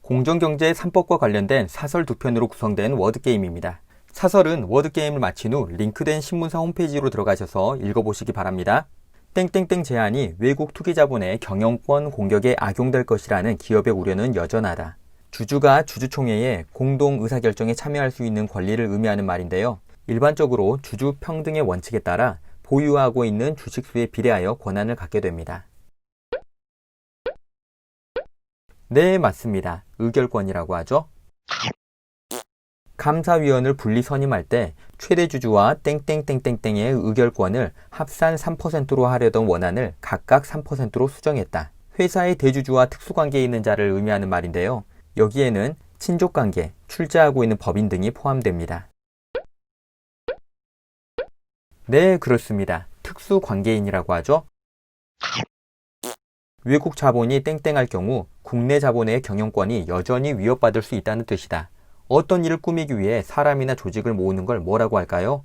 공정경제 3법과 관련된 사설 2편으로 구성된 워드게임입니다. 사설은 워드게임을 마친 후 링크된 신문사 홈페이지로 들어가셔서 읽어보시기 바랍니다. 땡땡땡 제안이 외국 투기자본의 경영권 공격에 악용될 것이라는 기업의 우려는 여전하다. 주주가 주주총회에 공동 의사결정에 참여할 수 있는 권리를 의미하는 말인데요. 일반적으로 주주 평등의 원칙에 따라 보유하고 있는 주식수에 비례하여 권한을 갖게 됩니다. 네, 맞습니다. 의결권이라고 하죠. 감사위원을 분리 선임할 때 최대 주주와 땡땡땡땡땡의 의결권을 합산 3%로 하려던 원안을 각각 3%로 수정했다. 회사의 대주주와 특수관계에 있는 자를 의미하는 말인데요. 여기에는 친족관계, 출자하고 있는 법인 등이 포함됩니다. 네, 그렇습니다. 특수관계인이라고 하죠. 외국 자본이 땡땡할 경우 국내 자본의 경영권이 여전히 위협받을 수 있다는 뜻이다. 어떤 일을 꾸미기 위해 사람이나 조직을 모으는 걸 뭐라고 할까요?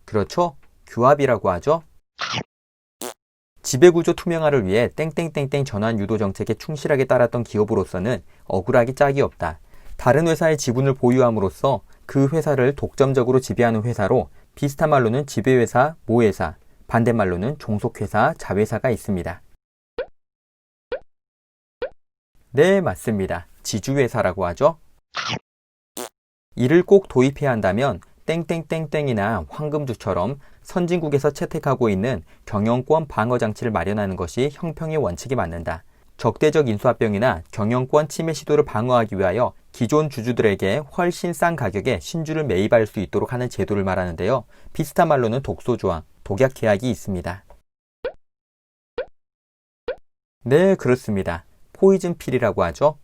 그렇죠. 규합이라고 하죠. 지배구조 투명화를 위해 땡땡땡땡 전환 유도 정책에 충실하게 따랐던 기업으로서는 억울하기 짝이 없다. 다른 회사의 지분을 보유함으로써 그 회사를 독점적으로 지배하는 회사로 비슷한 말로는 지배회사, 모회사, 반대말로는 종속회사, 자회사가 있습니다. 네, 맞습니다. 지주회사라고 하죠. 이를 꼭 도입해야 한다면 땡땡땡땡이나 황금주처럼 선진국에서 채택하고 있는 경영권 방어장치를 마련하는 것이 형평의 원칙에 맞는다. 적대적 인수합병이나 경영권 침해 시도를 방어하기 위하여 기존 주주들에게 훨씬 싼 가격에 신주를 매입할 수 있도록 하는 제도를 말하는데요. 비슷한 말로는 독소조항, 독약계약이 있습니다. 네, 그렇습니다. 포이즌필이라고 하죠.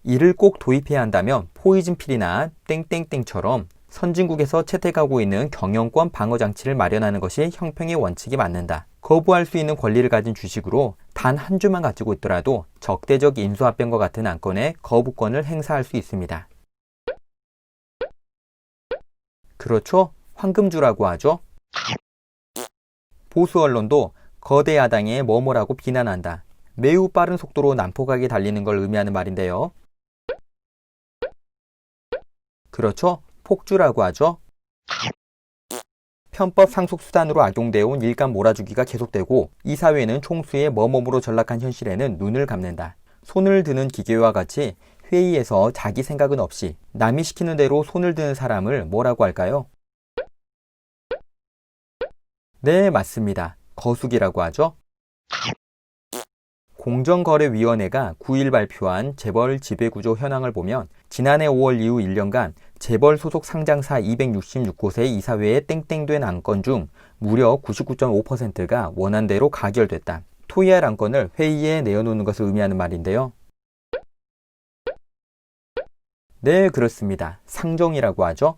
이를 꼭 도입해야 한다면 포이즌필이나 땡땡땡처럼 선진국에서 채택하고 있는 경영권 방어장치를 마련하는 것이 형평의 원칙에 맞는다. 거부할 수 있는 권리를 가진 주식으로 단 한 주만 가지고 있더라도 적대적 인수합병과 같은 안건에 거부권을 행사할 수 있습니다. 그렇죠? 황금주라고 하죠. 보수 언론도 거대 야당의 뭐뭐라고 비난한다. 매우 빠른 속도로 난폭하게 달리는 걸 의미하는 말인데요. 그렇죠? 폭주라고 하죠. 편법 상속수단으로 악용되어 온 일감 몰아주기가 계속되고 이 사회는 총수의 뭐뭐로 전락한 현실에는 눈을 감는다. 손을 드는 기계와 같이 회의에서 자기 생각은 없이 남이 시키는 대로 손을 드는 사람을 뭐라고 할까요? 네, 맞습니다. 거수기라고 하죠. 공정거래위원회가 9일 발표한 재벌 지배구조 현황을 보면 지난해 5월 이후 1년간 재벌 소속 상장사 266곳의 이사회에 땡땡된 안건 중 무려 99.5%가 원안대로 가결됐다. 토의할 안건을 회의에 내어놓는 것을 의미하는 말인데요. 네, 그렇습니다. 상정이라고 하죠.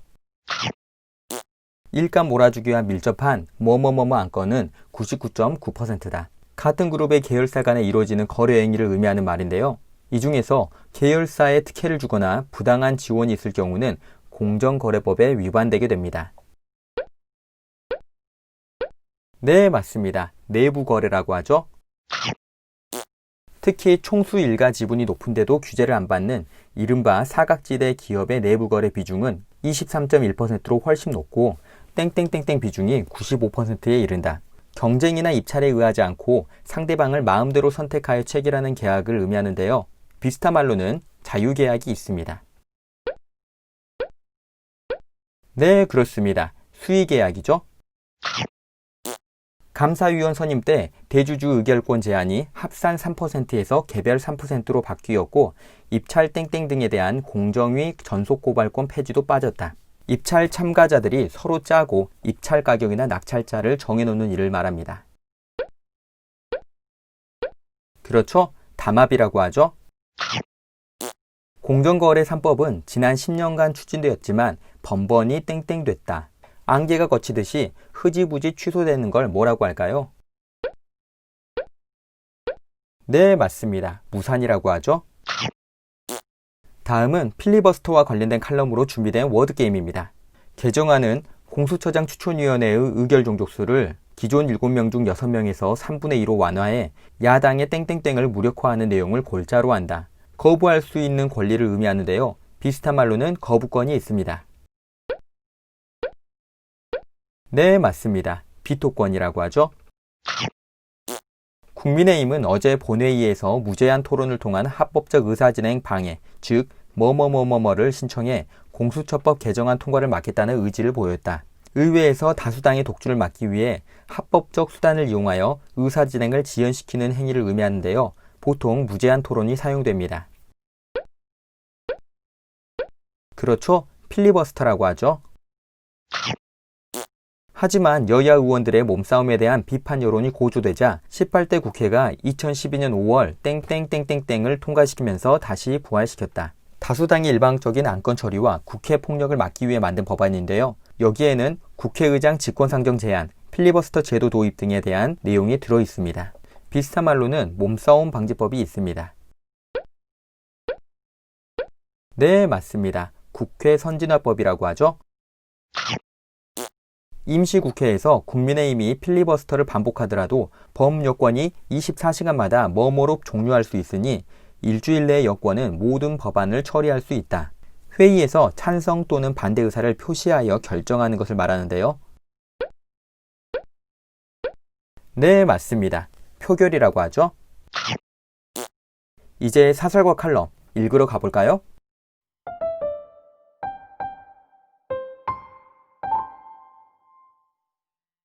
일감 몰아주기와 밀접한 뭐뭐뭐뭐 안건은 99.9%다. 같은 그룹의 계열사 간에 이루어지는 거래 행위를 의미하는 말인데요. 이 중에서 계열사에 특혜를 주거나 부당한 지원이 있을 경우는 공정거래법에 위반되게 됩니다. 네, 맞습니다. 내부 거래라고 하죠. 특히 총수 일가 지분이 높은데도 규제를 안 받는 이른바 사각지대 기업의 내부 거래 비중은 23.1%로 훨씬 높고 땡땡땡땡 비중이 95%에 이른다. 경쟁이나 입찰에 의하지 않고 상대방을 마음대로 선택하여 체결하는 계약을 의미하는데요. 비슷한 말로는 자유계약이 있습니다. 네, 그렇습니다. 수의계약이죠. 감사위원 선임 때 대주주 의결권 제한이 합산 3%에서 개별 3%로 바뀌었고 입찰 땡땡 등에 대한 공정위 전속고발권 폐지도 빠졌다. 입찰 참가자들이 서로 짜고 입찰 가격이나 낙찰자를 정해놓는 일을 말합니다. 그렇죠? 담합이라고 하죠. 공정거래 3법은 지난 10년간 추진되었지만 번번이 땡땡됐다. 안개가 거치듯이 흐지부지 취소되는 걸 뭐라고 할까요? 네, 맞습니다. 무산이라고 하죠. 다음은 필리버스터와 관련된 칼럼으로 준비된 워드게임입니다. 개정안은 공수처장 추천위원회의 의결 종족수를 기존 7명 중 6명에서 3분의 2로 완화해 야당의 땡땡땡을 무력화하는 내용을 골자로 한다. 거부할 수 있는 권리를 의미하는데요. 비슷한 말로는 거부권이 있습니다. 네, 맞습니다. 비토권이라고 하죠. 국민의힘은 어제 본회의에서 무제한 토론을 통한 합법적 의사진행 방해, 즉 뭐뭐뭐뭐뭐를 신청해 공수처법 개정안 통과를 막겠다는 의지를 보였다. 의회에서 다수당의 독주를 막기 위해 합법적 수단을 이용하여 의사진행을 지연시키는 행위를 의미하는데요. 보통 무제한 토론이 사용됩니다. 그렇죠? 필리버스터라고 하죠. 하지만 여야 의원들의 몸싸움에 대한 비판 여론이 고조되자 18대 국회가 2012년 5월 땡땡땡땡땡을 통과시키면서 다시 부활시켰다. 다수당의 일방적인 안건 처리와 국회 폭력을 막기 위해 만든 법안인데요. 여기에는 국회의장 직권상정 제한, 필리버스터 제도 도입 등에 대한 내용이 들어있습니다. 비슷한 말로는 몸싸움 방지법이 있습니다. 네, 맞습니다. 국회 선진화법이라고 하죠. 임시국회에서 국민의힘이 필리버스터를 반복하더라도 범여권이 24시간마다 뭐뭐로 종료할 수 있으니 일주일 내 여권은 모든 법안을 처리할 수 있다. 회의에서 찬성 또는 반대 의사를 표시하여 결정하는 것을 말하는데요. 네, 맞습니다. 표결이라고 하죠. 이제 사설과 칼럼 읽으러 가볼까요?